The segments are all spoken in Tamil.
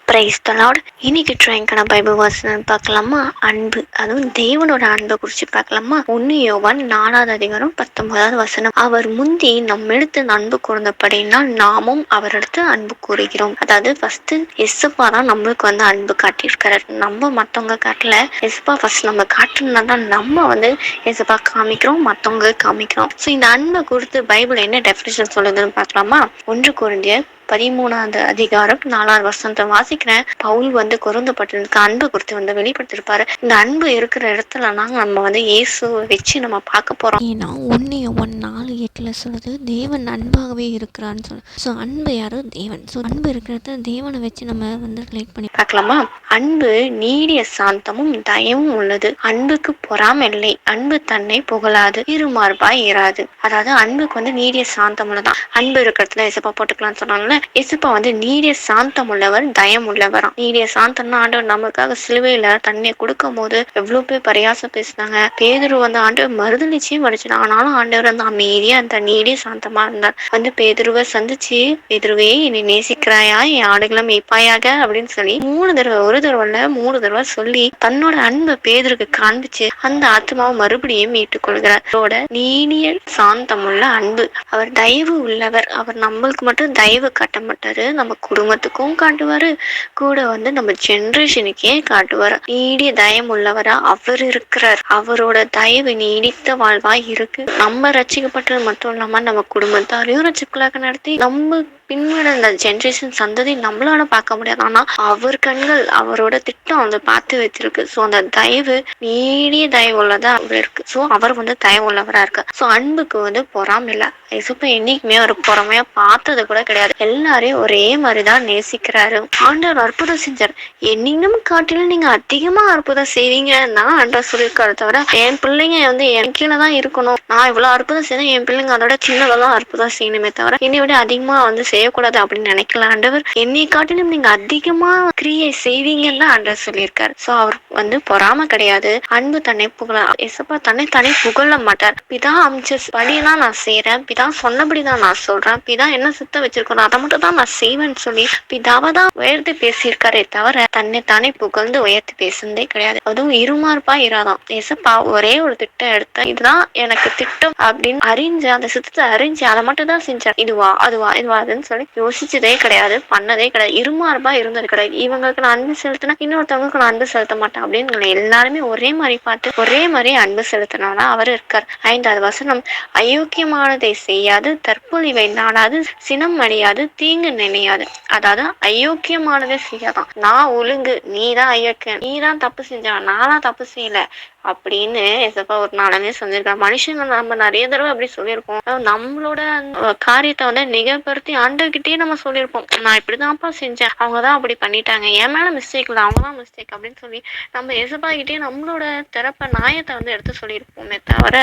Praise the Lord. இன்னைக்கு ட்ரைங்கான பைபிள் வசனம் பார்க்கலாமா? அன்பு, அதுவும் தேவனோட அன்பை குறித்து பார்க்கலாமா? 1 யோவான் 4வது அதிகாரம் 19வது வசனம். அவர் முந்தி நம்மிடத்து அன்பு கூர்ந்தபடியினால் நாமும் அவரிடத்து அன்பு கூறுகிறோம். அதாவது ஃபர்ஸ்ட் எஸ்ப்பா தான் நம்மளுக்கு அன்பு காட்டியிருக்கிறார். நம்ம மற்றவங்க காட்டல, எஸ்ப்பா ஃபர்ஸ்ட் நம்ம காட்டுனா தான் நம்ம எஸ்ப்பா காமிக்கிறோம், மற்றவங்க காமிக்கிறோம். ஸோ இந்த அன்பை குறித்து பைபிள் என்ன டெஃபினிஷன் சொல்லுதுன்னு பார்க்கலாமா? 1 கொரிந்தியர் 13வது அதிகாரம் 4வது வசனத்தை வாசிக்கிறேன். பவுல் குறைந்தப்பட்டிருக்கு அன்பு குறித்து வெளிப்படுத்திருப்பாரு. இந்த அன்பு இருக்கிற இடத்துல நம்ம இயேசுவை வச்சு நம்ம பார்க்க போறோம். ஏன்னா 1 யோவான் 4:8 சொல்லுது, தேவன் அன்பாகவே இருக்கிறான்னு சொல்லு. ஸோ அன்பு யாரு? தேவன். ஸோ அன்பு இருக்கிற இடத்துல தேவனை வச்சு நம்ம ரிலேட் பண்ணி பார்க்கலாமா? அன்பு நீடிய சாந்தமும் தயவும் உள்ளது. அன்புக்கு பொறாமை இல்லை. அன்பு தன்னை புகழாது, இருமார்பாய் இராது. அதாவது அன்புக்கு நீடிய சாந்தம் உள்ளதான். அன்பு இருக்கிறதுல எசப்பா போட்டுக்கலாம்னு சொன்னாங்கல்ல, எசப்பா நீடிய சாந்தம் உள்ளவர், தயம் உள்ளவராம். நீடிய சாந்தம்னா ஆண்டவர் நமக்காக சிலுவையில தன்னை கொடுக்கும் போது எவ்வளவு பேர் பரியாசம் பேசினாங்க. பேதுரு ஆண்டவர் மறுதளிச்சியும் படிச்சினாங்க. ஆனாலும் ஆண்டவர் அமைதியா அந்த நீடிய சாந்தமா இருந்தார். பேதுருவை சந்திச்சு, பேதுருவே என்னை நேசிக்கிறாயா, என் ஆடுகளை மேய்ப்பாயாக அப்படின்னு சொல்லி 3 தடவை, ஒரு தடவை இல்ல 3 தடவை சொல்லி தன்னோட அன்பை பேதுருக்கு காண்பிச்சு அந்த ஆத்மாவை மறுபடியும் மீட்டுக் கொள்கிறார். அவரோட நீடிய சாந்தம் உள்ள அன்பு. அவர் தயவு உள்ளவர். அவர் நம்மளுக்கு மட்டும் தயவு காட்ட மாட்டாரு, நம்ம குடும்பத்துக்கும் காட்டுவாரு, கூட நம்ம ஜெனரேஷனுக்கே காட்டுவாரு. நீடிய தயம் உள்ளவரா அவர் இருக்கிறார். அவரோட தயவு நீடித்த வாழ்வா இருக்கு. நம்ம ரசிக்கப்பட்டது மட்டும் இல்லாம நம்ம குடும்பத்தாரையும் ரசிக்கலாக நடத்தி நம்ம பின்வர அந்த ஜெனரேஷன் சந்ததி நம்மளால பார்க்க முடியாது. ஆனா அவர் கண்கள், அவரோட திட்டம் பார்த்து வச்சிருக்கு. ஸோ அந்த தயவு நீடிய தயவு உள்ளதா அவர் இருக்கு. ஸோ அவர் தயவு உள்ளவரா இருக்கு. ஸோ அன்புக்கு பொறாமை இல்லை. இயேசுப்பா என்னைக்குமே ஒரு பொறாமையா பார்த்தது கூட கிடையாது. எல்லாரையும் ஒரே மாதிரிதான் நேசிக்கிறாரு. ஆண்டவர் அற்புதம் செஞ்சார். என்னையும் காட்டிலும் நீங்க அதிகமா அற்புதம் செய்வீங்கன்னு தான் ஆண்டவர் சொல்லியிருக்காரு. தவிர என் பிள்ளைங்க என் கீழே தான் இருக்கணும், நான் இவ்வளவு அற்புதம் செய்யணும், என் பிள்ளைங்க அதோட சின்னதெல்லாம் அற்புதம் செய்யணுமே தவிர என்னை விட அதிகமா செய்யக்கூடாது அப்படின்னு நினைக்கல. ஆண்டவர் என்னை காட்டிலும் நீங்க அதிகமா கிரியை செய்வீங்கன்னு தான் ஆண்டவர் சொல்லியிருக்காரு. சோ அவர் பொறாம கிடையாது. அன்பு தன்னை புகழ, எசப்பா தன்னை புகழ மாட்டார். பிதா அமைச்ச படிதான் நான் செய்யறேன், பிதா சொன்னபடிதான் நான் சொல்றேன், பிதா என்ன சித்த வச்சிருக்கணும் அதை மட்டும் தான் நான் செய்வேன்னு சொல்லி பிதாவை தான் உயர்த்தி பேசியிருக்காரே தவிர தன்னை புகழ்ந்து உயர்த்தி பேசுனதே கிடையாது. அதுவும் இருமார்பா இராதான். எசப்பா ஒரே ஒரு திட்டம் எடுத்த, இதுதான் எனக்கு திட்டம் அப்படின்னு அறிஞ்சு அந்த சித்தத்தை அறிஞ்சு அதை மட்டும் தான் செஞ்சார். இதுவா அதுன்னு சொல்லி யோசிச்சதே கிடையாது, பண்ணதே கிடையாது, இருமார்பா இருந்தது கிடையாது. இவங்களுக்கு நான் அன்பு செலுத்தினா இன்னொருத்தவங்களுக்கு நான் அன்பு செலுத்த மாட்டேன் அப்படின்னு எல்லாருமே ஒரே மாதிரி பார்த்து ஒரே மாதிரி அன்பு செலுத்தினால அவர் இருக்கார். 5வது வசனம், அயோக்கியமானதை செய்யாது, தற்பொழிவை நாடாது, சினம் அடையாது, தீங்கு நினையாது. அதாவது அயோக்கியமானதை செய்யாதான். நான் ஒழுங்கு, நீதான் அயோக்கியம், நீதான் தப்பு செஞ்சா, நானா தப்பு செய்யல அப்படின்னு எசப்பா ஒரு நாளுமே சொல்லியிருக்காரு. மனுஷங்க நம்ம நிறைய தடவை அப்படி சொல்லியிருப்போம். நம்மளோட காரியத்தை நிகழ்படுத்தி ஆண்டவர்கிட்டயே நம்ம சொல்லியிருப்போம், நான் இப்படிதான்ப்பா செஞ்சேன், அவங்கதான் அப்படி பண்ணிட்டாங்க, என் மேல மிஸ்டேக் இல்லை, அவங்கதான் மிஸ்டேக் அப்படின்னு சொல்லி நம்ம எசப்பா கிட்டே நம்மளோட திறப்ப நியாயத்தை எடுத்து சொல்லியிருப்போமே தவிர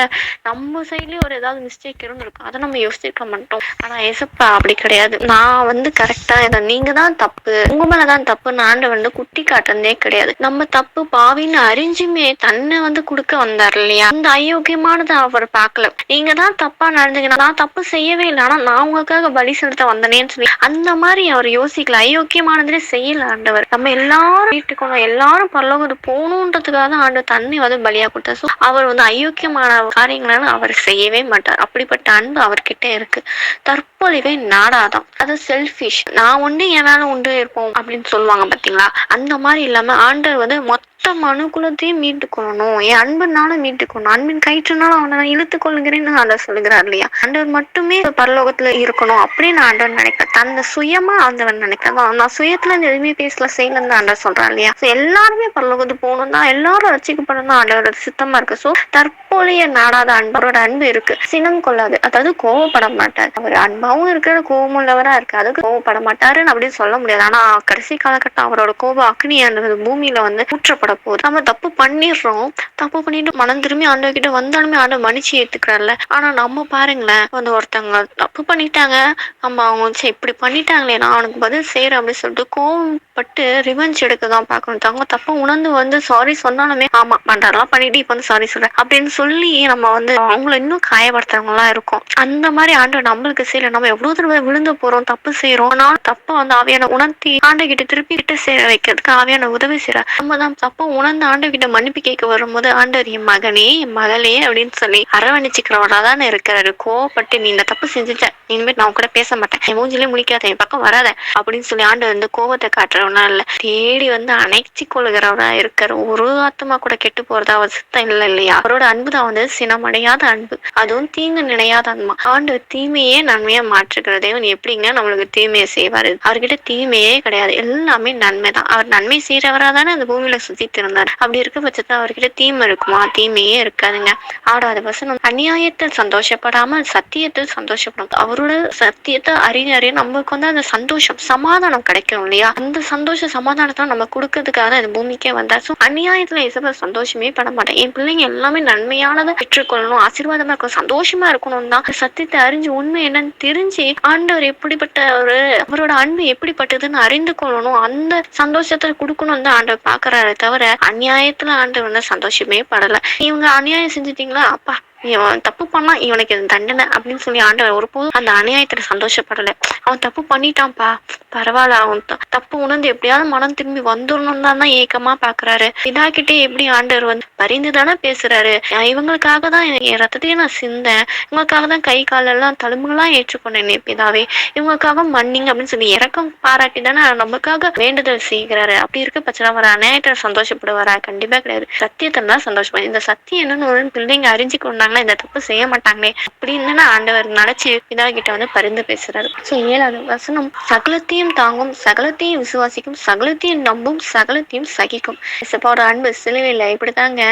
நம்ம சைட்லயும் ஒரு ஏதாவது மிஸ்டேக் இருந்திருக்கும், அதை நம்ம யோசிக்க மாட்டோம். ஆனா எசப்பா அப்படி கிடையாது. நான் கரெக்டா இதை, நீங்க தான் தப்பு, உங்க மேலதான் தப்புன்னு ஆண்டவர் குட்டி காட்டுறதே கிடையாது. நம்ம தப்பு பாவின்னு அறிஞ்சுமே தன்னை கொடுக்க வந்தார் இல்லையா, அந்த அயோக்கியமானதை அவர் பார்க்கல. நீங்க தான் தப்பா நடந்துக்கணும், நான் தப்பு செய்யவே இல்லை, ஆனா நான் உங்களுக்காக பலி செலுத்த வந்தனேன்னு சொல்லி அந்த மாதிரி அவர் யோசிக்கல. அயோக்கியமானதே செய்யல ஆண்டவர். நம்ம எல்லாரும் வீட்டுக்கணும், எல்லாரும் பரலோகத்துக்கு போகணுன்றதுக்காக தான் ஆண்டவர் தன்னை பலியா கொடுத்தார். ஸோ அவர் அயோக்கியமான காரியங்களால அவர் செய்யவே மாட்டார். அப்படிப்பட்ட அன்பு அவர்கிட்ட இருக்கு. தற்பொழிவை நாடாதான், அது செல்ஃபிஷ், நான் உண்டு என் மேல உண்டு இருப்போம் அப்படின்னு சொல்லுவாங்க பாத்தீங்களா, அந்த மாதிரி இல்லாம ஆண்டவர் மொத்த மனுக்குலத்தையும் மீட்டுக்கொள்ளணும், என் அன்புனால மீட்டுக்கொள்ளணும், அன்பின் கயிற்றுனால அவனை நான் இழுத்துக் கொள்ளுகிறேன்னு ஆண்டவர் சொல்லுகிறார் இல்லையா. ஆண்டவர் மட்டுமே பரலோகத்துல இருக்கணும் அப்படின்னு ஆண்டவர் நினைக்கிறேன். தன்னை சுயமா ஆண்டவர் நினைக்கிறேன். நான் சுயத்துல இருந்து எதுவுமே பேசல செய்யலன்னு ஆண்டவர் சொல்றாரு இல்லையா. எல்லாருமே பரலோகத்துக்கு போகணும் தான், எல்லாரும் ரசிக்கப்படணும் தான் ஆண்டவரோட சித்தமா இருக்கு. சோ தற்போதைய நாடாத அன்பரோட அன்பு இருக்கு. சினம் கொள்ளாது, அதாவது கோவப்பட மாட்டார். அவர் அன்பாவும் இருக்கிற, கோபம் உள்ளவரா இருக்கு, அதுக்கு கோவப்பட மாட்டாருன்னு அப்படின்னு சொல்ல முடியாது. ஆனா கடைசி காலகட்டம் அவரோட கோபம் அக்னியானது பூமியில ஊற்றப்பட போகுது. நம்ம தப்பு பண்ணிடுறோம். தப்பு பண்ணிட்டு மனம் திரும்பி ஆண்டவர் கிட்ட வந்தாலுமே ஆண்டவர் மன்னிச்சு ஏத்துக்கிறார்ல. ஆனா நம்ம பாருங்களேன், வந்து ஒருத்தவங்க தப்பு பண்ணிட்டாங்க. அவங்க இப்படி பண்ணிட்டாங்களே, நான் அவனுக்கு பதில் செய்யறேன் அப்படின்னு சொல்லிட்டு கோவப்பட்டு ரிவெஞ்ச் எடுக்க தான் பார்க்கணும். அவங்க தப்ப உணர்ந்து வந்து சாரி சொன்னாலுமே, ஆமா பண்றாரெல்லாம் பண்ணிட்டு இப்ப வந்து சாரி சொல்றேன் அப்படின்னு சொல்லி நம்ம வந்து அவங்கள இன்னும் காயப்படுத்துறவங்களா இருக்கும். அந்த மாதிரி ஆண்டவர் நம்மளுக்கு செய்யல. நம்ம எவ்வளவு தடவை விழுந்து போறோம், தப்பு செய்யறோம். ஆனா தப்ப வந்து ஆவியான உணர்த்தி ஆண்டவர் கிட்ட திருப்பி கிட்ட சேர வைக்கிறதுக்கு ஆவியான உதவி செய்யற. நம்ம தான் தப்ப உணர்ந்து ஆண்டவர் கிட்ட மன்னிப்பு கேட்க வரும்போது, ஆண்டவர் என் மகனே என் மகளே அப்படின்னு சொல்லி அரவணைச்சுக்கிறவரா தானே இருக்கிறாரு. கோவப்பட்டு நீ இந்த தப்பு செஞ்சுட்ட, இனிமேல் நான் கூட பேச மாட்டேன், என் மூஞ்சிலே முழிக்காத, என் பக்கம் வராத அப்படின்னு சொல்லி ஆண்டவர் வந்து கோவத்தை காட்டுறவனா இல்ல, தேடி வந்து அணைச்சி கொள்கிறவரா இருக்கிற. ஒரு ஆத்மா கூட கெட்டு போறதா அவர் சித்தம் இல்லை இல்லையா? அவரோட அன்பு தான் வந்து சினமடையாத அன்பு, அதுவும் தீங்கு நினையாத அன்பு. ஆண்டவர் தீமையே நன்மையா மாற்றுகிற தேவன் எப்படிங்க நம்மளுக்கு தீமையை செய்வாரு? அவர்கிட்ட தீமையே கிடையாது, எல்லாமே நன்மை தான். அவர் நன்மை செய்யறவரா தானே அந்த பூமியில சுத்திட்டு இருந்தார். அப்படி இருக்க பட்சத்துல அவர்கிட்ட தீமை இருக்குமா? தீமையே இருக்காதுங்க. 6வது வசனம், அநியாயத்தில் சந்தோஷப்படாமல் சத்தியத்தில் சந்தோஷப்படும். அவரோட சத்தியத்தை அறிய நமக்கு வந்து அந்த சந்தோஷம் சமாதானம் கிடைக்கும் இல்லையா? அந்த சந்தோஷ சமாதானத்தை நம்ம கொடுக்கறதுக்காக இந்த பூமிக்கே வந்தார். ஸோ அநியாயத்துல இசப சந்தோஷமே பட மாட்டேன். என் பிள்ளைங்க எல்லாமே நன்மையானதை பெற்றுக்கொள்ளணும், ஆசீர்வாதமா இருக்கணும், சந்தோஷமா இருக்கணும் தான். சத்தியத்தை அறிஞ்சு உண்மை என்னன்னு தெரிஞ்சு ஆண்டவர் எப்படிப்பட்ட ஒரு அவரோட அன்பு எப்படிப்பட்டதுன்னு அறிந்து கொள்ளணும், அந்த சந்தோஷத்தை கொடுக்கணும் தான் ஆண்டவர் பாக்குறாரு. தவிர அநியாயத்துல ஆண்டவர் வந்து சந்தோஷமே படல. இவங்க அநியாயம் செஞ்சுட்டீங்களா, அப்பா இவன் தப்பு பண்ணா இவனுக்கு தண்டனை அப்படின்னு சொல்லி ஆண்டவர் ஒருபோதும் அந்த அநியாயத்துல சந்தோஷப்படல. அவன் தப்பு பண்ணிட்டான்ப்பா, பரவாயில்ல, அவன் தப்பு உணர்ந்து எப்படியாவது மனம் திரும்பி வந்துடணும் தான் ஏக்கமா பாக்குறாரு. இதாகிட்டே எப்படி ஆண்டவர் வந்து பரிந்து தானே பேசுறாரு. இவங்களுக்காக தான் என் ரத்தத்தையே நான் சிந்தேன், இவங்களுக்காக தான் கை காலெல்லாம் தழும்புகளாம் ஏற்றுக்கொண்டேன் பிதாவே, இவங்களுக்காக மன்னிங்க அப்படின்னு சொல்லி இறக்கம் பாராட்டி தானே நமக்காக வேண்டுதல் செய்கிறாரு. அப்படி இருக்க பட்சம் அவர் அநியாயத்துல சந்தோஷப்படுவாரா? கண்டிப்பா கிடையாது. சத்தியத்தை தான் சந்தோஷப்படுவார். இந்த சத்தியம் என்னன்னு பிள்ளைங்க அறிஞ்சு கொண்டாங்க, இந்த தப்பு செய்ய மாட்டாங்களே அப்படின்னு ஆண்டவர் நினைச்சு பிதாகிட்ட வந்து பரிந்து பேசுறாரு. சோ 7வது வசனம், சகலத்தையும் தாங்கும், சகலத்தையும் விசுவாசிக்கும், சகலத்தையும் நம்பும், சகலத்தையும் சகிக்கும். இசப்பாவோட அன்பு சிலுவையில இப்படித்தாங்க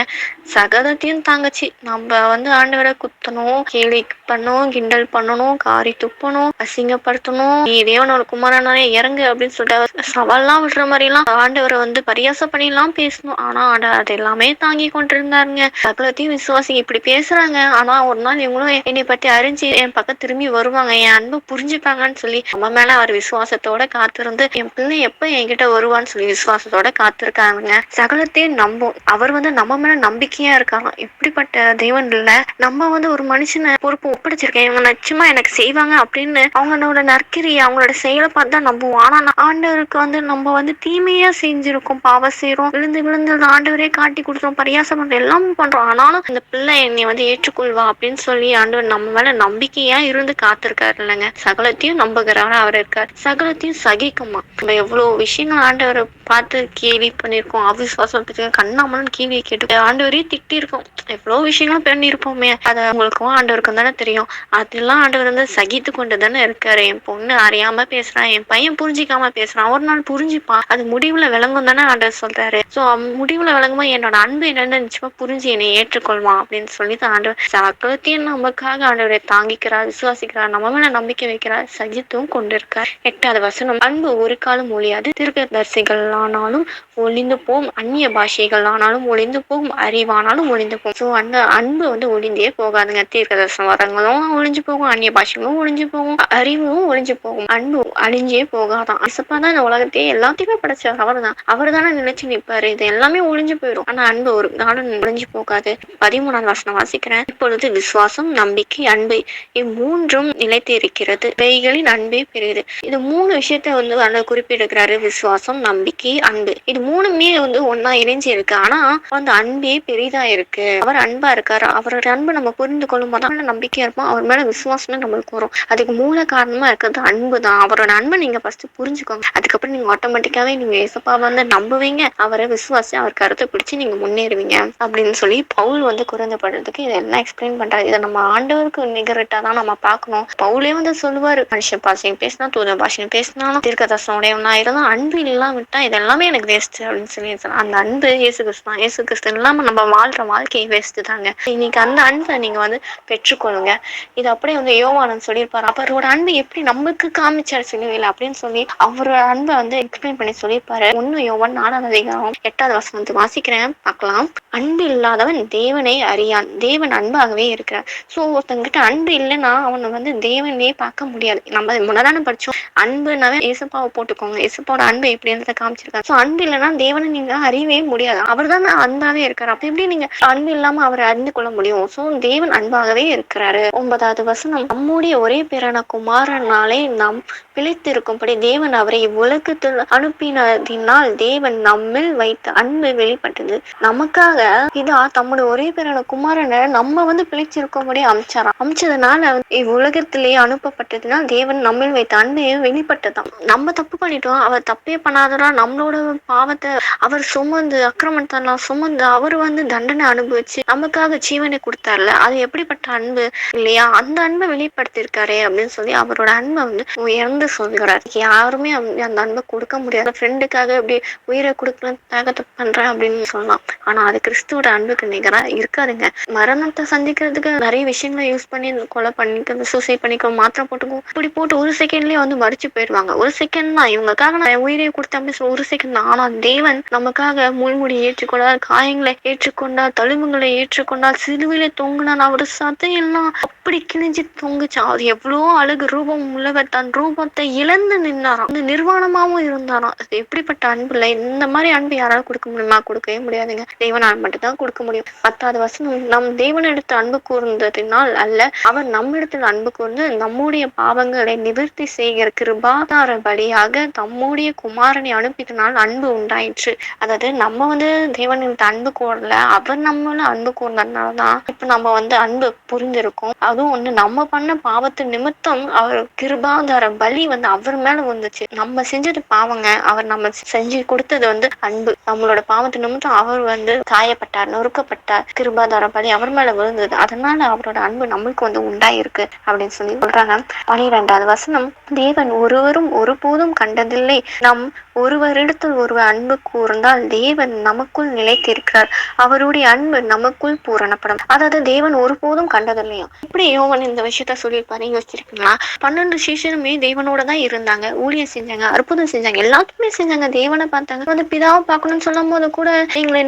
சகலத்தையும் தாங்கச்சு. நம்ம வந்து ஆண்டவரை குத்தணும், கேலி பண்ணணும், கிண்டல் பண்ணணும், காரி துப்பணும், அசிங்கப்படுத்தணும், நீ தேவனோட குமாரனானே இறங்கு அப்படின்னு சொல்லிட்டு சவால்லாம் விடுற மாதிரி எல்லாம் ஆண்டவரை வந்து பரியாசம் பண்ணி எல்லாம் பேசணும். ஆனா அது எல்லாமே தாங்கி கொண்டிருந்தாருங்க. சகலத்தையும் விசுவாசி இப்படி பேசுறாங்க, ஆனா ஒரு நாள் இவங்களும் என்னை பத்தி அறிஞ்சு என் பக்கம் திரும்பி வருவாங்க, என் அன்பு புரிஞ்சுப்பாங்கன்னு சொல்லி நம்ம மேல அவர் விசுவாசத்தோட காத்திருந்து என் பிள்ளை எப்ப என்கிட்ட வருவான்னு சொல்லி விசுவாசத்தோட காத்திருக்காங்க. சகலத்தையும் நம்பும். அவர் வந்து நம்ம மேல நம்பிக்கையா இருக்காங்க. இப்படிப்பட்ட தெய்வன் இல்ல. நம்ம வந்து ஒரு மனுஷனை பொறுப்பு ஒப்படைச்சிருக்கேன், இவங்க நிச்சயமா எனக்கு செய்வாங்க அப்படின்னு அவங்களோட நற்கிரியை அவங்களோட செயலை பார்த்து தான் நம்புவோம். ஆனா ஆண்டவருக்கு வந்து நம்ம வந்து தீமையா செஞ்சிருக்கோம், பாவம் செய்யறோம், விழுந்து விழுந்து ஆண்டவரே காட்டி கொடுத்துரும், பரியாசம் பண்றோம், எல்லாமே பண்றோம். ஆனாலும் அந்த பிள்ளை என்னை வந்து ஏற்றுக்கொள்வா அப்படின்னு சொல்லி ஆண்டவர் நம்ம மேல நம்பிக்கையா இருந்து காத்திருக்காரு இல்லைங்க. சகலத்தையும் நம்புகிறவரா அவர் இருக்கார். சகலத்தையும் சகிக்குமா. நம்ம எவ்வளவு விஷயங்கள் ஆண்டவரை பார்த்து கேள்வி பண்ணிருக்கோம், அவிசுவாசம் கண்ணாமலும் கேள்வியை கேட்டு ஆண்டவரே திட்டி இருக்கோம், எவ்வளவு விஷயங்களும் பண்ணிருப்போமே. அது அவங்களுக்கும் ஆண்டவருக்கும் தானே தெரியும். அதெல்லாம் ஆண்டவர் வந்து சகித்து கொண்டு தானே இருக்காரு. என் பொண்ணு அறியாம பேசுறான், என் பையன் புரிஞ்சிக்காம பேசுறான், ஒரு நாள் புரிஞ்சுப்பான், அது முடிவுல விளங்கும் தானே ஆண்டவர் சொல்றாரு. சோ முடிவுல விளங்குமா என்னோட அன்பு என்னன்னு நிச்சயமா புரிஞ்சு என்னை ஏற்றுக்கொள்வான் அப்படின்னு சொல்லி தான் ஆண்டவர் சகலத்தையும் நமக்காக ஆண்டவரை தாங்கிக்கிறார், விசுவாசிக்கிறார், நம்ம மேல நம்பிக்கை வைக்கிறார், சகித்தும் கொண்டிருக்கார். 8வது வசனம், அன்பு ஒரு காலம் ஒழியாது, தீர்க்கதரிசிகள் ஆனாலும் ஒளிந்து போகும், அந்நிய பாஷைகள் ஆனாலும் ஒளிந்து போகும், அறிவானாலும் ஒளிந்து போகும். ஸோ அந்த அன்பு வந்து ஒளிந்தே போகாதுங்க. தீர்க்கதரிசனம் வரங்களும் ஒளிஞ்சு போகும், அந்நிய பாஷைகளும் ஒளிஞ்சு போகும், அறிவும் ஒளிஞ்சு போகும், அன்பு அழிஞ்சே போகாதான். அசப்பாதான் இந்த உலகத்தையே எல்லாத்தையுமே படைச்சவர் அவர் தான். அவர் தானே நினைச்சு நிற்பாரு. இது எல்லாமே ஒளிஞ்சு போயிடும், ஆனா அன்பு ஒரு காலம் ஒளிஞ்சு போகாது. 13வது வசனம் வாசிக்கிறேன். இப்பொழுது விசுவாசம், நம்பிக்கை, அன்பு இம்மூன்றும் நிலைத்து இருக்கிறது, இவைகளின் அன்பே பெரியது. இது 3 விஷயத்த வந்து குறிப்பிடுகிறாரு. விசுவாசம், நம்பிக்கை, அன்பு. இது 3மே வந்து ஒன்னா இணைஞ்சு இருக்கு. ஆனா அந்த அன்பே பெரிதா இருக்கு. அவர் அன்பா இருக்காரு. அவரோட அன்பு நம்ம புரிந்து கொள்ளும் போது நம்பிக்கையா இருப்போம், அவர் மேல விசுவாசமே நம்மளுக்கு வரும். அதுக்கு மூல காரணமா இருக்கிறது அன்பு தான். அவரோட அன்பை நீங்க ஃபர்ஸ்ட் புரிஞ்சுக்கோங்க, அதுக்கப்புறம் நீங்க ஆட்டோமேட்டிக்காவே நீங்க ஏசப்பா வந்து நம்புவீங்க, அவரை விசுவாசி அவர் கருத்தை பிடிச்சு நீங்க முன்னேறுவீங்க அப்படின்னு சொல்லி பவுல் வந்து குறைந்தப்படுறதுக்கு இது எல்லாம் எக்ஸ்பிளைன் பண்றாரு. இதை நம்ம ஆண்டவருக்கு நிகரிட்டா தான் நம்ம பார்க்கணும். பவுலே வந்து சொல்லுவாரு, மனுஷ பாஷையும் பேசினா தூத பாஷையும் பேசினாலும் தீர்க்க தரிசனம் உடையவனா இருந்தாலும் அன்பு இல்லாம விட்டா இது எல்லாமே எனக்கு வேஸ்ட் அப்படின்னு சொல்லி அந்த அன்பு இயேசு கிறிஸ்து தான். இயேசு கிறிஸ்து இல்லாம நம்ம வாழ்ற வாழ்க்கையை வேஸ்ட் தாங்க. இன்னைக்கு அந்த அன்பை நீங்க வந்து பெற்றுக்கொள்ளுங்க. இது அப்படியே வந்து யோவானன் சொல்லியிருப்பாரு, அவரோட அன்பு எப்படி நமக்கு காமிச்சாரு சிலுவையில அப்படின்னு சொல்லி அவரோட அன்பை வந்து எக்ஸ்பிளைன் பண்ணி சொல்லியிருப்பாரு. 1 யோவான் 4:8 வாசிக்கிறேன், பார்க்கலாம். அன்பு இல்லாதவன் தேவனை அறியான், தேவன் அன்பாகவே இருக்கிறார். ஸோ ஒருத்தங்கிட்ட அன்பு இல்லைன்னா அவனை வந்து தேவனே பார்க்க முடியாது. நம்ம முன்னதானே படிச்சோம், அன்புனாவே ஏசப்பாவை போட்டுக்கோங்க, ஏசப்பாவோட அன்பு எப்படின்றத காமிச்சிருக்காரு. ஸோ அன்பு இல்லைன்னா தேவனை நீங்க அறியவே முடியாது. அவர் தான் அன்பாவே இருக்காரு. அப்ப எப்படி நீங்க அன்பு இல்லாம அவரை அறிந்து கொள்ள முடியும்? ஸோ தேவன் அன்பாகவே இருக்கிறாரு. 9 நம்முடைய ஒரே பேரான குமாரனாலே நாம் பிழைத்திருக்கும்படி தேவன் அவரை இவ்வுலகத்தில் அனுப்பினதினால் தேவன் நம்மில் வைத்த அன்பு வெளிப்பட்டது. நமக்காக இதா தம்முடைய ஒரே பேரான குமாரனை நம்ம வந்து பிழைச்சிருக்கும்படி அமைச்சதுனால இவ்வுலகத்திலேயே அனுப்பப்பட்டதுனால் தேவன் நம்மில் வைத்த அன்பு வெளிப்பட்டதாம். நம்ம தப்பு பண்ணிட்டோம், அவர் தப்பே பண்ணாதரா நம்மளோட பாவத்தை அவர் சுமந்து அக்கிரமத்தெல்லாம் சுமந்து அவர் வந்து தண்டனை அனுபவிச்சு நமக்காக ஜீவனை கொடுத்தார்ல, அது எப்படிப்பட்ட அன்பு இல்லையா? அந்த அன்பை வெளிப்படுத்திருக்காரு அப்படின்னு சொல்லி அவரோட அன்பை வந்து உயர்ந்து சொல்கிறார். யாருமே அந்த அன்பை கொடுக்க முடியாது. ஃப்ரெண்டுக்காக அப்படி உயிரை கொடுக்கலாம் தியாகத்தை பண்றேன் அப்படின்னு சொல்லலாம். ஆனா அது கிறிஸ்துவோட அன்புக்கு நிகரா இருக்காதுங்க. மரணத்தை சந்திக்கிறதுக்கு நிறைய விஷயங்களை யூஸ் பண்ணி கொலை பண்ணிக்க, சூசைட் பண்ணிக்க, மாத்திரை போட்டுக்கும், இப்படி போட்டு ஒரு செகண்ட்லயே வந்து மறிச்சு போயிடுவாங்க. ஒரு செகண்ட் தான் இவங்களுக்காக நான் உயிரை கொடுத்தேன் அப்படின்னு ஒரு செகண்ட் தான். ஆனா தேவன் நமக்காக முள்முடி ஏற்றுக்கொண்டார், காயங்களை ஏற்றுக்கொண்டார், தழும்புகளை ஏற்றுக்கொண்டார், சிலுவையில தொங்குனார். அவரு சதையெல்லாம் அப்படி கிழிஞ்சு தொங்குச்சு. அவர் எவ்வளோ அழகு ரூபம் உள்ளவர், தன் ரூபத்தை இழந்து நின்னாராம், அந்த நிர்வாணமாவும் இருந்தாராம். அது எப்படிப்பட்ட அன்பு இல்லை? இந்த மாதிரி அன்பு யாராலும் கொடுக்க முடியுமா? கொடுக்கவே முடியாதுங்க. தேவனால் மட்டும் தான் கொடுக்க முடியும். 10 நம் தேவனிடத்து அன்பு கூர்ந்ததினால் அல்ல, அவர் நம்மிடத்தில் அன்பு கூர்ந்து நம்முடைய பாவங்களை நிவர்த்தி செய்கிற கிருபாதார பலியாக தம்முடைய குமாரனை அனுப்பினால் அன்பு உண்டாயிற்று. அதாவது நம்ம வந்து தேவனிடத்து அன்பு கூறல, அவர் நம்மள அன்பு கூர்ந்ததுனாலதான் இப்ப நம்ம வந்து அன்பு புரிஞ்சிருக்கோம். அதுவும் ஒண்ணு, நம்ம பண்ண பாவத்து நிமித்தம் அவர் கிருபாதார பலி வந்து அவர் மேல வந்துச்சு. நம்ம செஞ்சது பாவங்க, அவர் நம்ம செஞ்சு கொடுத்தது வந்து அன்பு. நம்மளோட பாவத்து நிமித்தம் அவர் வந்து காயப்பட்டார், நொறுக்கப்பட்டார், கிருபாதார பலி அவர் மேல விழுந்தது. அதனால அவரோட அன்பு நம்மளுக்கு வந்து உண்டாயிருக்கு அப்படின்னு சொல்லி சொல்றாங்க. 12 தேவன் ஒருவரும் ஒருபோதும் கண்டதில்லை, நம் ஒருவரிடத்தில் ஒருவர் அன்பு கூர்ந்தால் தேவன் நமக்குள் நிலைத்திருக்கிறார், அவருடைய அன்பு நமக்குள் பூரணப்படும். அதாவது தேவன் ஒருபோதும் கண்டதில்லையா? இப்படி யோவான் இந்த விஷயத்த சொல்லியிருப்பாரு, யோசிச்சிருக்கீங்களா? 12 சீஷருமே தேவனோட தான் இருந்தாங்க, ஊழியம் செஞ்சாங்க, அற்புதம் செஞ்சாங்க, எல்லாத்துக்குமே செஞ்சாங்க, தேவனை பார்த்தாங்க. வந்து பிதாவை பார்க்கணும்னு சொல்லும் போது கூட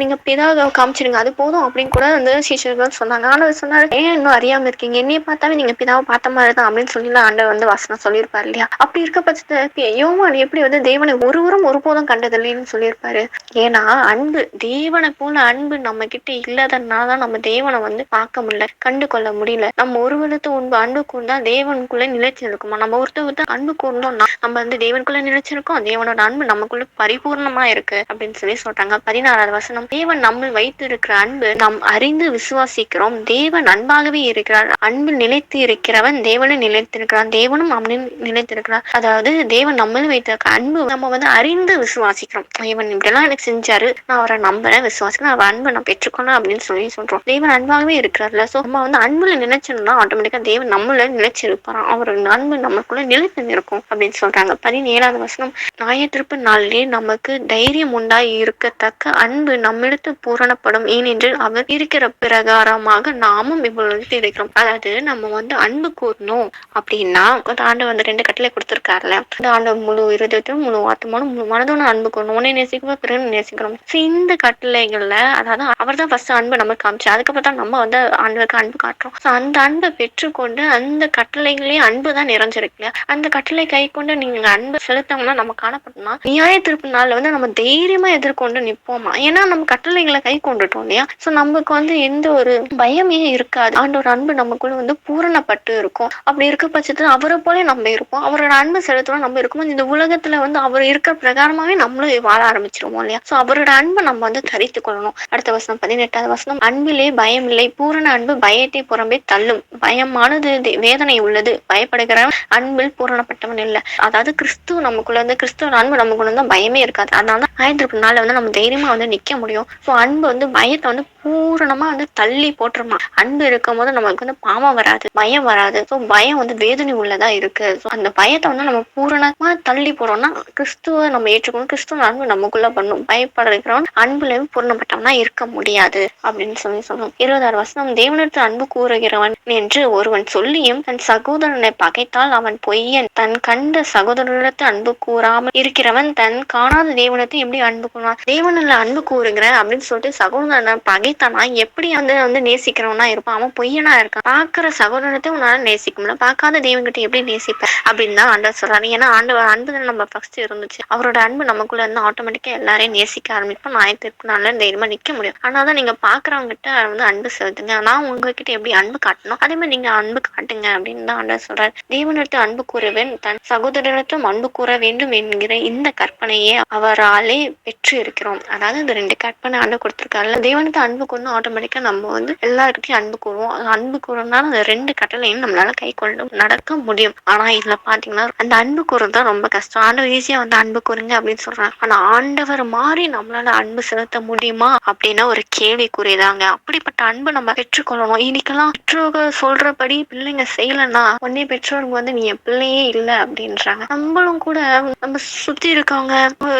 நீங்க பிதாவை காமிச்சிருங்க, அது போதும் அப்படின்னு கூட வந்து சீஷர்கள் சொன்னாங்க. ஆனா சொன்னாரு, ஏன் இன்னும் அறியாம இருக்கீங்க, என்னைய பார்த்தாவே நீங்க பிதாவை பார்த்த மாதிரிதான் அப்படின்னு சொல்லி ஆண்டவர் வந்து வசனம் சொல்லியிருப்பாரு இல்லையா? அப்படி இருக்க பட்சத்தை யோவான் எப்படி வந்து தேவனை ஒருவரும் ஒருபோதும் கண்டதில்லைன்னு சொல்லியிருப்பாரு? ஏன்னா அன்பு, தேவனை போல அன்பு நம்ம கிட்ட இல்லாததுனாலதான் நம்ம தேவனை வந்து பார்க்க முடியல, கண்டு கொள்ள முடியல. நம்ம ஒருவருக்கு அன்பு கூர்ந்தா தேவனுக்குள்ள நிலைச்சிருக்குமா? நம்ம ஒருத்தர் அன்பு கூர்ந்தோம்னா நம்ம வந்து தேவனுக்குள்ள நிலைச்சிருக்கோம், தேவனோட அன்பு நமக்குள்ள பரிபூர்ணமா இருக்கு அப்படின்னு சொல்லி சொல்றாங்க. 16 தேவன் நம்ம வைத்து இருக்கிற அன்பு நாம் அறிந்து விசுவாசிக்கிறோம், தேவன் அன்பாகவே இருக்கிறார், அன்பில் நிலைத்து இருக்கிறவன் தேவனும் நிலைத்திருக்கிறான், தேவனும் அவனில் நிலைத்திருக்கிறார். அதாவது தேவன் நம்மளும் வைத்திருக்க அன்பு நம்ம வந்து அறிந்து விசுவாசிக்கிறோம். தேவன் இப்படியெல்லாம் எனக்கு செஞ்சாரு, நான் அவரை நம்புறேன், விசுவாசிக்கிறேன், அவர் அன்பை நான் பெற்றுக்கணும் அப்படின்னு சொல்லி சொல்றோம். தேவன் அன்பாகவே இருக்கிறார்ல. சோ நம்ம வந்து அன்புல நினைச்சோம்னா ஆட்டோமேட்டிக்கா தேவன் நம்மள நிலைச்சிருப்பாராம், அவரோட அன்பு நமக்குள்ள நிலைத்து இருக்கும் அப்படின்னு சொல்றாங்க. 17 நியாயத்தீர்ப்பு நாளிலே நமக்கு தைரியம் உண்டாய் இருக்கத்தக்க அன்பு நம்மிடத்து பூரணப்படும், ஏனென்று அவர் இருக்கிற பிரகாரமாக நாமும் இவ்வுலகத்தில் இருக்கிறோம். அதாவது நம்ம வந்து அன்பு கூறணும் அப்படின்னா ஆண்டவர் வந்து 2 கட்டளை கொடுத்திருக்காருல, இந்த ஆண்டவர் முழு இருதயத்தையும் முழு ஆத்மாவும் முழு மனதோட அன்பு கூறணும், உன்னை நேசிக்கணும் பிறகு நேசிக்கணும். இந்த கட்டளைகள்ல அதாவது அவர் தான் ஃபர்ஸ்ட் அன்பு நமக்கு காமிச்சு, அதுக்கப்புறம் தான் நம்ம வந்து ஆண்டவருக்கு அன்பு காட்டுறோம். அந்த அன்பை பெற்றுக்கொண்டு அந்த கட்டளைகளே அன்பு தான் நிறைஞ்சிருக்கு. அந்த கட்டளை கை கொண்டு நீங்க அன்பு செலுத்தோம்னா நம்ம காணப்பட்டோம்னா நியாய தீர்ப்பு நாள்ல வந்து நம்ம தைரியமா எதிர்கொண்டு நிற்போமா? ஏன்னா நம்ம கட்டளைகளை கை கொண்டுட்டோம் இல்லையா? சோ நமக்கு வந்து எந்த ஒரு பயமே இருக்காது. ஆண்டோட அன்பு நமக்குள்ள வந்து பூரணப்பட்டு இருக்கும். அப்படி இருக்க பட்சத்துல அவரை போல நம்ம இருப்போம், அவரோட அன்பு செலுத்தணும் நம்ம இருக்கும்போது இந்த உலகத்துல வந்து அவர் இருக்கிற பிரகாரமாவே நம்மளும் வாழ ஆரம்பிச்சிருவோம் இல்லையா? சோ அவரோட அன்பை நம்ம வந்து தரித்து கொள்ளணும். அடுத்த வசனம் 18 அன்பிலே பயம் இல்லை, பூரண அன்பு பயத்தை புறம்பே தள்ளும். பயமானது, வேதனை உள்ளது. பயப்படுகிறவன் அன்பில் பூரணப்பட்டவன் இல்ல. அதாவது கிறிஸ்துவ நமக்குள்ள இருந்து, கிறிஸ்துவோட அன்பு நமக்குள்ள இருந்தா பயமே இருக்காது. அதனால தான் 1034 வந்து நம்ம தைரியமா வந்து நிக்க முடியும். ஸோ அன்பு வந்து பயத்த வந்து பூரணமா வந்து தள்ளி போட்டுருமா. அன்பு இருக்கும்போது நமக்கு வந்து பாவம் வராது, பயம் வராது. ஸோ பயம் வந்து வேதனை உள்ளதா இருக்கு. ஸோ அந்த பயத்த வந்து நம்ம பூரணமா தள்ளி போறோம்னா கிறிஸ்துவ நம்ம ஏற்றுக்கணும். கிறிஸ்துவ அன்பு நமக்குள்ள பண்ணும். பயப்படுகிறவன் அன்புலயும் பூரணப்பட்டவனா இருக்க முடியாது அப்படின்னு சொல்லணும். 20 வசனம், தேவனிடத்தில் அன்பு கூறுகிறவன் என்று ஒருவன் சொல்லியும் தன் சகோதரனை பகைத்தால் அவன் பொய்யன். தன் கண்ட சகோதரனிடத்து அன்பு கூறாமல் இருக்கிறவன் தன் காணாத தேவனத்தை எப்படி அன்பு கூறுவான்? தேவனில் அன்பு கூறுகிறேன் அப்படின்னு சொல்லிட்டு சகோதரனை பகைத்தானா எப்படி வந்து நேசிக்கிறவனா இருப்பான்? அவன் பொய்யனா இருக்கான். பாக்குற சகோதரத்தை உன்னால நேசிக்க முடியல, பார்க்காத தேவன்கிட்ட எப்படி நேசிப்ப அப்படின்னு தான் ஆண்டவர் சொல்றாரு. ஏன்னா ஆண்டவர் அன்பு நம்ம ஃபர்ஸ்ட் இருந்துச்சு. அவரோட அன்பு நமக்குள்ள இருந்து ஆட்டோமேட்டிக்கா எல்லாரையும் நேசிக்க ஆரம்பிப்போம். ஞாயிற்றுனால தைரியமா நிக்க முடியும். ஆனாதான் நீங்க பாக்குறவங்க கிட்ட வந்து அன்பு செலுத்துங்க. நான் உங்ககிட்ட எப்படி அன்பு காட்டணும் அதே மாதிரி நீங்க அன்பு காட்டுங்க அப்படின்னு தான் ஆண்டவர் சொல்றாரு. தேவனிடத்தில் அன்பு கூறுவேன், தன் சகோதரனிடத்தும் அன்பு கூற வேண்டும் என்கிற இந்த கற்பனையே அவராலே பெற்று இருக்கிறோம். அதாவது இந்த 2 கற்பனை ஆண்டு கொடுத்திருக்காருல்ல. தேவனுக்கு அன்பு கூறணும் ஆட்டோமேட்டிக்கா நம்ம வந்து எல்லாருக்கிட்டையும் அன்பு கூறுவோம். அன்பு கூறனால அந்த 2 கட்டளையும் நம்மளால கை கொண்டு நடக்க முடியும். ஆனா இதுல பாத்தீங்கன்னா அந்த அன்பு கூறுறது தான் ரொம்ப கஷ்டம். ஆண்டவர் ஈஸியா வந்து அன்பு கூறுங்க அப்படின்னு சொல்றாங்க. ஆனா ஆண்டவர் மாறி நம்மளால அன்பு செலுத்த முடியுமா அப்படின்னா ஒரு கேள்விக்குரியதாங்க. அப்படிப்பட்ட அன்பு நம்ம பெற்றுக்கொள்ளணும். இன்னைக்கெல்லாம் பெற்றோர்கள் சொல்றபடி பிள்ளைங்க செய்யலன்னா உடனே பெற்றோர்கள் வந்து நீ என் பிள்ளையே இல்லை அப்படின்றாங்க. நம்மளும் கூட நம்ம சுத்தி இருக்கவங்க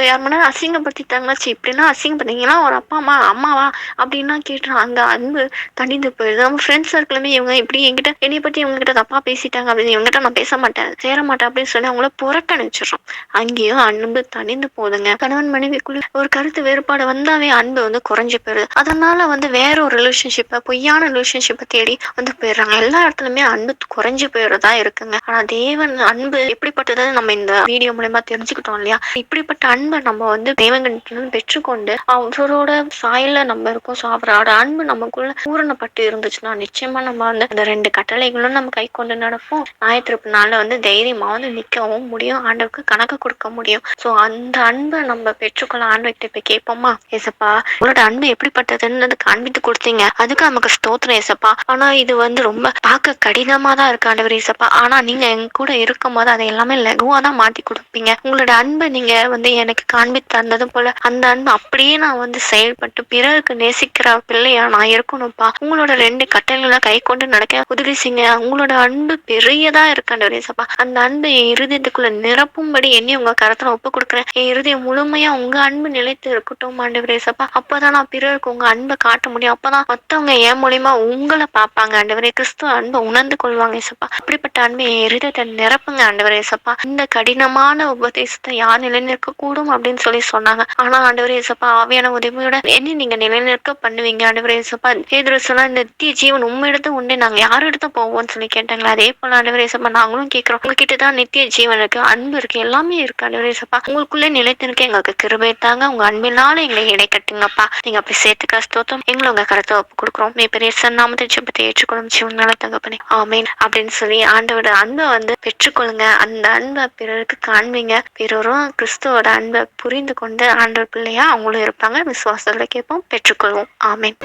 யாருன்னா அசிங்கப்படுத்திட்டாங்கன்னா இப்படின்னா அசிங்கப்படுத்தீங்கன்னா ஒரு அப்பா அம்மா அம்மாவா அப்படின்னா கேட்டுறாங்க. அங்க அன்பு தனிந்து போயிடுது. நம்ம ஃப்ரெண்ட்ஸ் சர்க்கிளுமே இவங்க இப்படி என்கிட்ட என்னை பத்தி இவங்க கிட்ட தப்பா பேசிட்டாங்க அப்படின்னு இவங்ககிட்ட நான் பேச மாட்டேன் சேர மாட்டேன் அப்படின்னு சொல்லி அவங்கள புறக்கணிச்சிடறோம். அங்கேயும் அன்பு தனிந்து போதுங்க. கணவன் மனைவிக்குள்ள ஒரு கருத்து வேறுபாடு வந்தாவே அன்பு வந்து குறைஞ்சு போயிடுது. அதனால வந்து வேற ஒரு ரிலேஷன்ஷிப்பை பொய்யான ரிலேஷன்ஷிப்பை தேடி வந்து போயிடுறாங்க. எல்லா இடத்துலயுமே அன்பு குறைஞ்சு போயிடுறதா இருக்குங்க. ஆனா தேவன் அன்பு எப்படிப்பட்டது நம்ம இந்த வீடியோ மூலமா தெரிஞ்சுக்கிட்டோம் இல்லையா? இப்படிப்பட்ட அன்பை நம்ம வந்து தேவன்கிட்ட பெற்றுக்கொண்டு அவரோட சாயல நம்ம இருக்கோம். ஸோ அவரோட அன்பு நமக்குள்ள பூரணப்பட்டு இருந்துச்சுன்னா நிச்சயமா நம்ம வந்து அந்த 2 கட்டளைகளும் நம்ம கை கொண்டு நடப்போம். ஞாயிற்றுனால வந்து தைரியமா வந்து நிக்கவும் முடியும். ஆண்டவருக்கு கணக்கு கொடுக்க முடியும். ஸோ அந்த அன்பை நம்ம பெற்றுக்கொள்ள ஆண்டவர்கிட்ட போய் கேட்போமா? ஏசப்பா உங்களோட அன்பு எப்படிப்பட்டதுன்னு காண்பித்து கொடுத்தீங்க, அதுக்கு நமக்கு ஸ்தோத்திரம் ஏசப்பா. ஆனா இது வந்து ரொம்ப பார்க்க கடினமா தான் இருக்கு ஆண்டவர் ஏசப்பா. ஆனா நீங்க எங்க கூட இருக்கும் போது அதை எல்லாமே லகுவா தான் மாத்தி கொடுப்பீங்க. உங்களோட அன்பை நீங்க வந்து எனக்கு காண்பித்து தந்தது போல அந்த அன்பு அப்படியே நான் வந்து செயல்பட்டு பிறருக்கு நேசிக்கிற பிள்ளையா நான் இருக்கணும்ப்பா. உங்களோட 2 கட்டளைகளை கை கொண்டு நடக்க உதவி செய்யுங்க. உங்களோட அன்பு பெரியதா இருக்கு ஆண்டவர் ஏசப்பா. அந்த அன்பு என் இருதயத்துக்குள்ள நிரப்பும்படி என்னை உங்க கரத்துல ஒப்பு கொடுக்குறேன். என் இருதயம் முழுமையா உங்க அன்பு நிலைத்து இருக்கட்டும் ஆண்டவர் ஏசப்பா. அப்பதான் நான் பிறருக்கு உங்க அன்பை காட்ட முடியும். அப்பதான் மத்தவங்க என் மூலியமா உங்களை பார்ப்பாங்க ஆண்டவரே. கிறிஸ்துவ அன்பை உணர்ந்து கொள்வாங்க ஏசப்பா. அப்படிப்பட்ட அன்பை என் இருதயத்தை நிரப்புங்க ஆண்டவர் ஏசப்பா. இந்த கடினமான உபதேசத்தை யார் நிலைநிற்க கூடும் அப்படின்னு சொன்னாங்க. ஆனா ஆண்டவர் ஏசப்பா ஆவியான உதவியோட என்ன நீங்க நிலைநிற்க பண்ணுவீங்க ஆண்டவர் ஏசப்பா. பேதுரு சொன்னா இந்த நித்திய ஜீவன் உண்மையிடத்து உண்டு, நாங்க யார் எடுத்து போவோம்னு சொல்லி கேட்டாங்களா? அதே போல ஆண்டவர் ஏசப்பா நாங்களும் கேட்கிறோம். உங்ககிட்ட தான் நித்திய ஜீவன் இருக்கு, அன்பு இருக்கு, எல்லாமே இருக்கு ஆண்டவர் ஏசப்பா. உங்களுக்குள்ளே நிலைத்திருக்க எங்களுக்கு கிருபை தாங்க. உங்க அன்பினால எங்களை இடை கட்டுங்கப்பா. நீங்க அப்படி சேர்த்துக்க ஸ்தோத்திரம். எங்களை உங்க கருத்தை ஒப்பு கொடுக்குறோம். பெரிய நாமத்தை ஜெபத்தை ஏற்றுக்கொள்ளும் ஜீவனால தகப்பனே ஆமேன் அப்படின்னு சொல்லி ஆண்டவோட அன்பை வந்து பெற்றுக்கொள்ளுங்க. அந்த அன்பை பிறருக்கு காண்பீங்க. பிறரும் கிறிஸ்துவோட அன்பை புரிந்து கொண்டு ஆண்டவர் பிள்ளையா அவங்களும் இருப்பாங்க. விசுவாசத்துல கேட்போம், பெற்றுக்கொள்வோம். ஆமேன்.